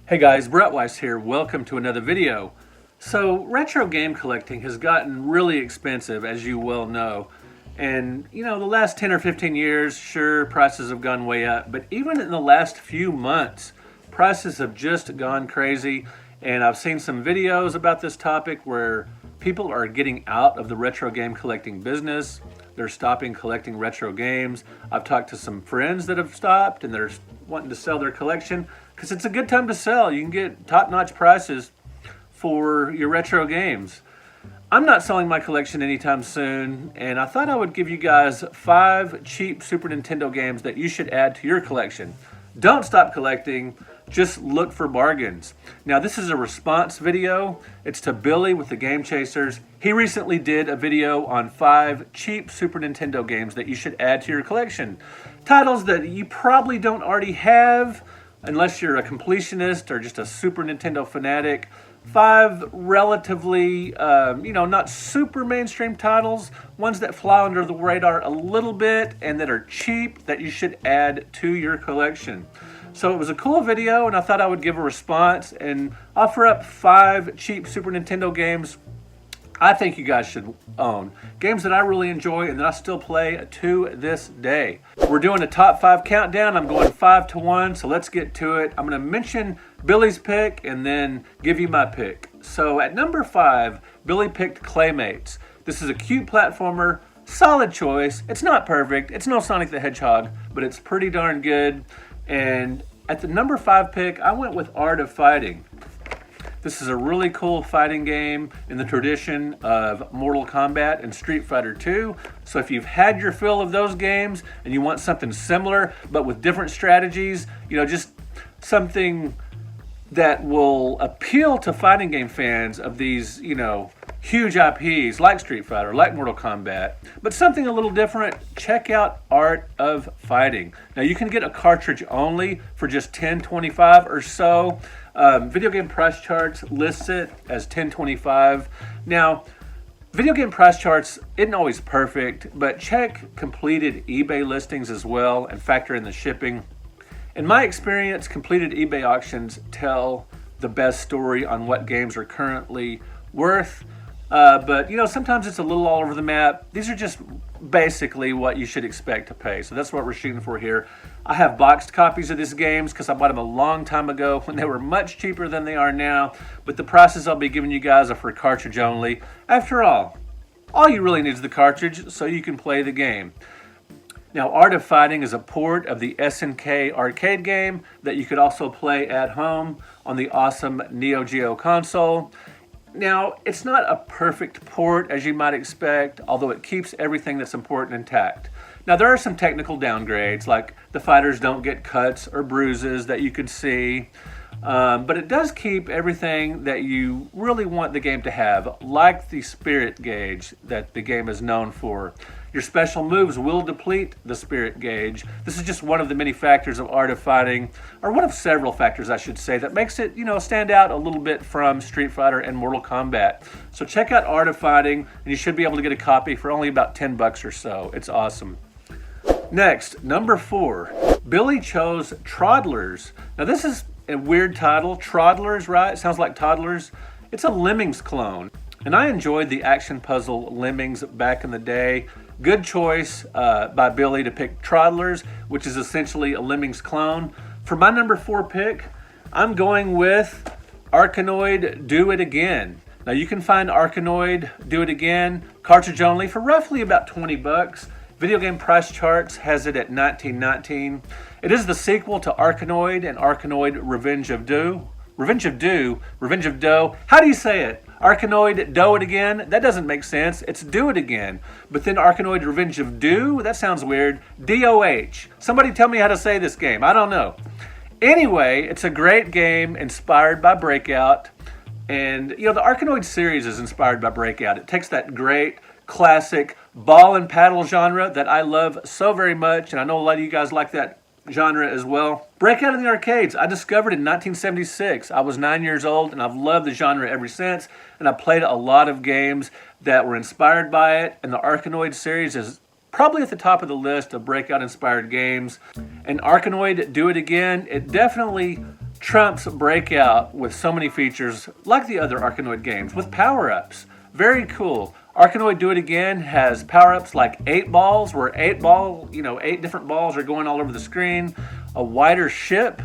Hey guys, Weiss here. Welcome to another video. So retro game collecting has gotten really expensive, as you well know. And the last 10 or 15 years, sure, prices have gone way up. But even in the last few months, prices have just gone crazy. And I've seen some videos about this topic where people are getting out of the retro game collecting business. They're stopping collecting retro games. I've talked to some friends that have stopped and they're wanting to sell their collection because it's a good time to sell. You can get top-notch prices for your retro games. I'm not selling my collection anytime soon, and I thought I would give you guys 5 cheap Super Nintendo games that you should add to your collection. Don't stop collecting, just look for bargains. Now this is a response video. It's to Billy with the Game Chasers. He recently did a video on 5 cheap Super Nintendo games that you should add to your collection. Titles that you probably don't already have, unless you're a completionist or just a Super Nintendo fanatic. 5 relatively, not super mainstream titles, ones that fly under the radar a little bit and that are cheap that you should add to your collection. So it was a cool video and I thought I would give a response and offer up 5 cheap Super Nintendo games I think you guys should own. Games that I really enjoy and that I still play to this day. We're doing a top 5 countdown. I'm going 5 to 1, so let's get to it. I'm going to mention Billy's pick and then give you my pick. So at number 5, Billy picked Claymates. This is a cute platformer, solid choice. It's not perfect. It's no Sonic the Hedgehog, but it's pretty darn good. And at the number 5 pick, I went with Art of Fighting. This is a really cool fighting game in the tradition of Mortal Kombat and Street Fighter 2. So if you've had your fill of those games and you want something similar but with different strategies, just something that will appeal to fighting game fans of these, huge IPs like Street Fighter, like Mortal Kombat, but something a little different, check out Art of Fighting. Now you can get a cartridge only for just $10.25 or so. Video game price charts lists it as $10.25. Now, video game price charts isn't always perfect, but check completed eBay listings as well and factor in the shipping. In my experience, completed eBay auctions tell the best story on what games are currently worth. But sometimes it's a little all over the map. These are just basically what you should expect to pay. So that's what we're shooting for here. I have boxed copies of these games because I bought them a long time ago when they were much cheaper than they are now. But the prices I'll be giving you guys are for cartridge only. After all you really need is the cartridge so you can play the game. Now, Art of Fighting is a port of the SNK arcade game that you could also play at home on the awesome Neo Geo console. Now, it's not a perfect port as you might expect, although it keeps everything that's important intact. Now, there are some technical downgrades, like the fighters don't get cuts or bruises that you could see, but it does keep everything that you really want the game to have, like the spirit gauge that the game is known for. Your special moves will deplete the spirit gauge. This is just one of the many factors of Art of Fighting, or one of several factors, I should say, that makes it, stand out a little bit from Street Fighter and Mortal Kombat. So check out Art of Fighting, and you should be able to get a copy for only about $10 or so. It's awesome. Next, number 4, Billy chose Toddlers. Now this is a weird title, Toddlers, right? It sounds like toddlers. It's a Lemmings clone, and I enjoyed the action puzzle Lemmings back in the day. Good choice by Billy to pick Toddlers, which is essentially a Lemmings clone. For my number 4 pick, I'm going with Arkanoid Do It Again. Now you can find Arkanoid Do It Again cartridge only for roughly about $20. Video game price charts has it at $19.19. It is the sequel to Arkanoid and Arkanoid Revenge of Dough. Revenge of Dough. How do you say it? Arkanoid Do It Again? That doesn't make sense. It's Do It Again. But then Arkanoid Revenge of Dough? That sounds weird. DOH. Somebody tell me how to say this game. I don't know. Anyway, it's a great game inspired by Breakout. And, the Arkanoid series is inspired by Breakout. It takes that great, classic ball and paddle genre that I love so very much. And I know a lot of you guys like that genre as well. Breakout in the arcades, I discovered in 1976. I was 9 years old and I've loved the genre ever since, and I played a lot of games that were inspired by it, and the Arkanoid series is probably at the top of the list of Breakout inspired games. And Arkanoid Do It Again, it definitely Trump's breakout with so many features like the other Arkanoid games with power-ups. Very cool. Arkanoid Do It Again has power-ups like 8 balls, where 8 different balls are going all over the screen. A wider ship.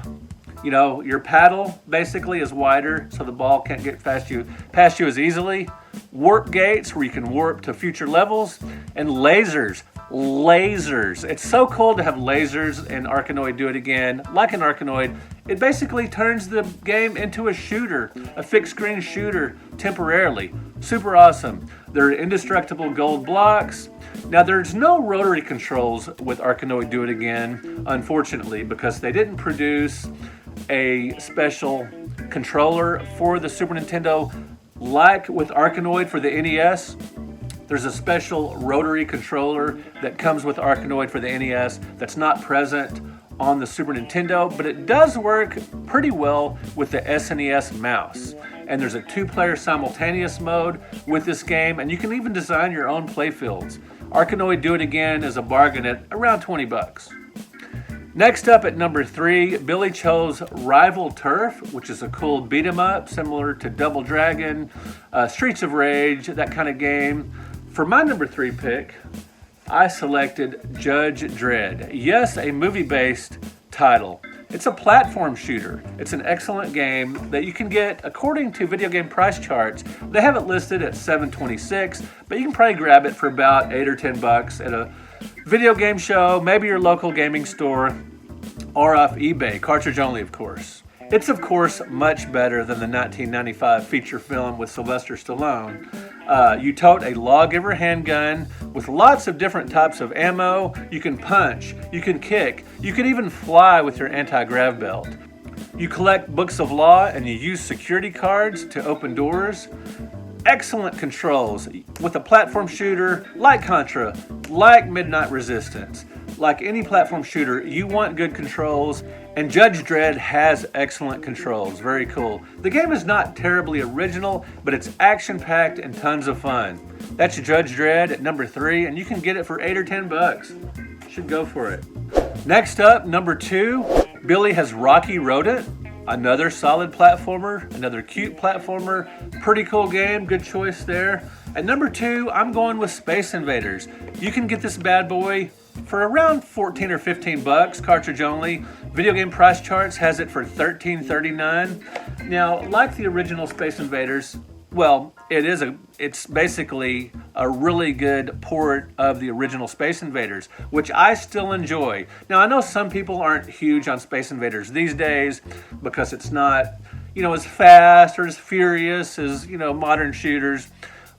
Your paddle basically is wider, so the ball can't get past you as easily. Warp gates, where you can warp to future levels. And lasers. It's so cool to have lasers in Arkanoid Do It Again. Like in Arkanoid, it basically turns the game into a shooter, a fixed screen shooter temporarily. Super awesome. There are indestructible gold blocks. Now there's no rotary controls with Arkanoid Do It Again, unfortunately, because they didn't produce a special controller for the Super Nintendo like with Arkanoid for the NES. There's a special rotary controller that comes with Arkanoid for the NES that's not present on the Super Nintendo, but it does work pretty well with the SNES mouse. And there's a 2-player simultaneous mode with this game, and you can even design your own playfields. Arkanoid Do It Again is a bargain at around 20 bucks. Next up at number 3, Billy chose Rival Turf, which is a cool beat 'em up similar to Double Dragon, Streets of Rage, that kind of game. For my number 3 pick, I selected Judge Dredd. Yes, a movie-based title. It's a platform shooter. It's an excellent game that you can get, according to video game price charts. They have it listed at $7.26, but you can probably grab it for about 8 or 10 bucks at a video game show, maybe your local gaming store, or off eBay, cartridge only, of course. It's, of course, much better than the 1995 feature film with Sylvester Stallone. You tote a lawgiver handgun with lots of different types of ammo. You can punch, you can kick, you can even fly with your anti-grav belt. You collect books of law and you use security cards to open doors. Excellent controls with a platform shooter like Contra, like Midnight Resistance. Like any platform shooter, you want good controls, and Judge Dredd has excellent controls. Very cool. The game is not terribly original, but it's action-packed and tons of fun. That's Judge Dredd at number 3, and you can get it for 8 or 10 bucks. Should go for it. Next up, number 2, Billy has Rocky Rodent. Another solid platformer, another cute platformer. Pretty cool game, good choice there. At number 2, I'm going with Space Invaders. You can get this bad boy for around 14 or 15 bucks, cartridge only. Video game price charts has it for $13.39. Now, like the original Space Invaders, well, it's basically a really good port of the original Space Invaders, which I still enjoy. Now, I know some people aren't huge on Space Invaders these days because it's not, as fast or as furious as, modern shooters.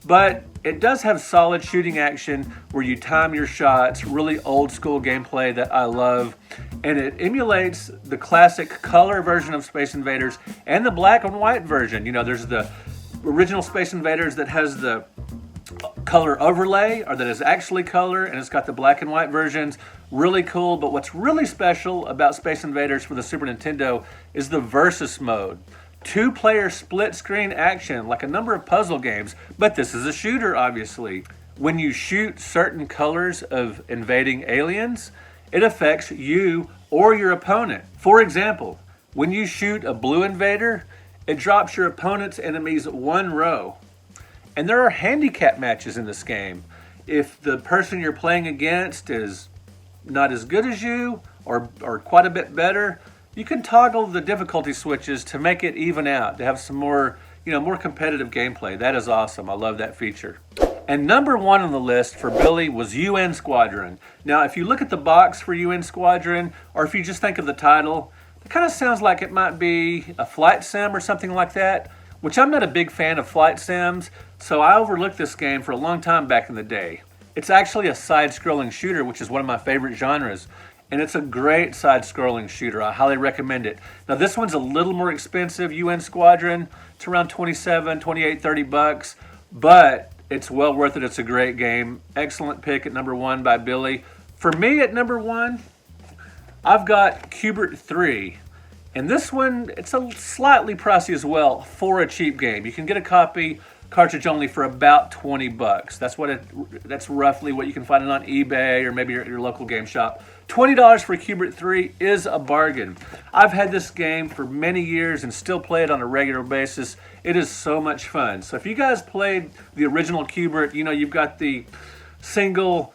But it does have solid shooting action where you time your shots, really old school gameplay that I love. And it emulates the classic color version of Space Invaders and the black and white version. There's the original Space Invaders that has the color overlay, or that is actually color, and it's got the black and white versions. Really cool, but what's really special about Space Invaders for the Super Nintendo is the Versus mode. 2-player split-screen action, like a number of puzzle games, but this is a shooter, obviously. When you shoot certain colors of invading aliens, it affects you or your opponent. For example, when you shoot a blue invader, it drops your opponent's enemies 1 row. And there are handicap matches in this game. If the person you're playing against is not as good as you, or quite a bit better, you can toggle the difficulty switches to make it even out, to have some more competitive gameplay. That is awesome. I love that feature. And number 1 on the list for Billy was UN Squadron. Now, if you look at the box for UN Squadron, or if you just think of the title, it kind of sounds like it might be a flight sim or something like that, which I'm not a big fan of flight sims, so I overlooked this game for a long time back in the day. It's actually a side-scrolling shooter, which is one of my favorite genres. And it's a great side-scrolling shooter. I highly recommend it. Now, this one's a little more expensive, UN Squadron. It's around 27, 28, 30 bucks. But it's well worth it. It's a great game. Excellent pick at number 1 by Billy. For me at number 1, I've got Cubert 3. And this one, it's a slightly pricey as well for a cheap game. You can get a copy cartridge only for about 20 bucks. That's roughly what you can find it on eBay or maybe your local game shop. $20 for Q*bert 3 is a bargain. I've had this game for many years and still play it on a regular basis. It is so much fun. So if you guys played the original Q*bert, you know you've got the single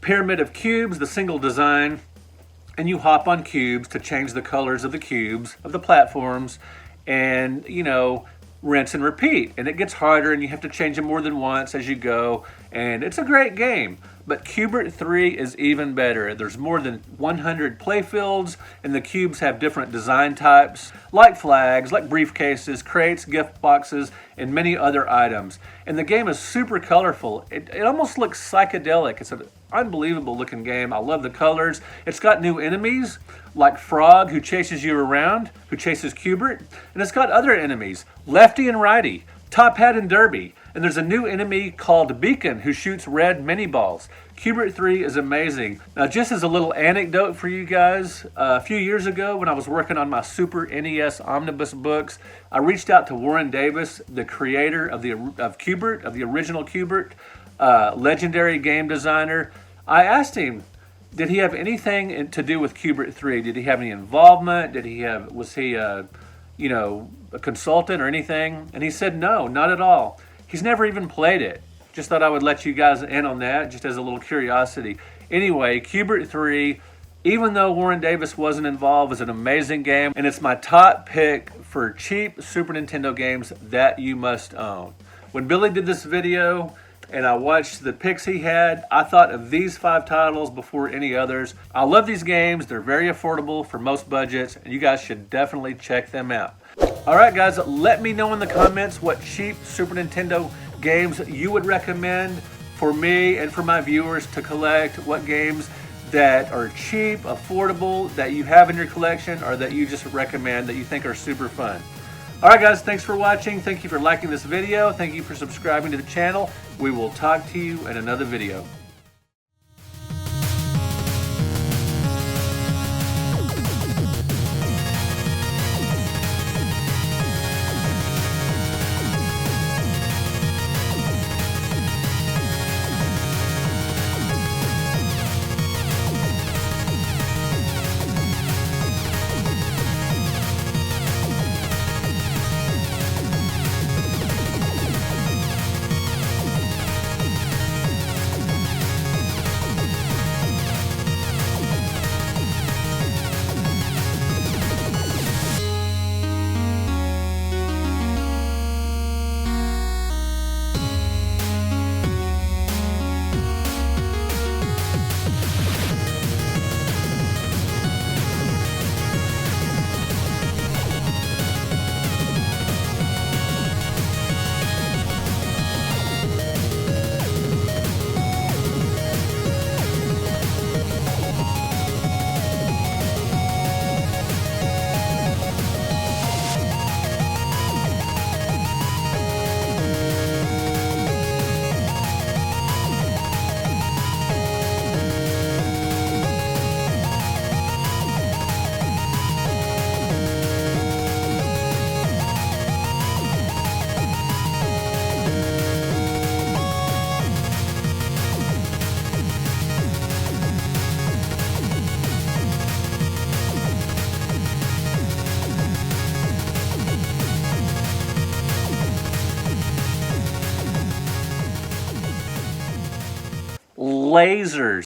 pyramid of cubes, the single design, and you hop on cubes to change the colors of the cubes, of the platforms, and, you know, rinse and repeat. And it gets harder and you have to change them more than once as you go. And it's a great game. But Q*bert 3 is even better. There's more than 100 playfields, and the cubes have different design types, like flags, like briefcases, crates, gift boxes, and many other items. And the game is super colorful. It almost looks psychedelic. It's an unbelievable looking game. I love the colors. It's got new enemies, like Frog, who chases you around, who chases Q*bert. And it's got other enemies, Lefty and Righty, Top Hat and Derby. And there's a new enemy called Beacon who shoots red mini balls. Q*bert 3 is amazing. Now, just as a little anecdote for you guys, a few years ago when I was working on my Super NES Omnibus books, I reached out to Warren Davis, the creator of Q*bert, of the original Q*bert, legendary game designer. I asked him, did he have anything to do with Q*bert 3? Did he have any involvement? Was he a consultant or anything? And he said no, not at all. He's never even played it. Just thought I would let you guys in on that, just as a little curiosity. Anyway, Q*bert 3, even though Warren Davis wasn't involved, is an amazing game, and it's my top pick for cheap Super Nintendo games that you must own. When Billy did this video, and I watched the picks he had, I thought of these 5 titles before any others. I love these games. They're very affordable for most budgets, and you guys should definitely check them out. All right, guys, let me know in the comments what cheap Super Nintendo games you would recommend for me and for my viewers to collect. What games that are cheap, affordable, that you have in your collection, or that you just recommend that you think are super fun. All right, guys, thanks for watching. Thank you for liking this video. Thank you for subscribing to the channel. We will talk to you in another video. Lasers.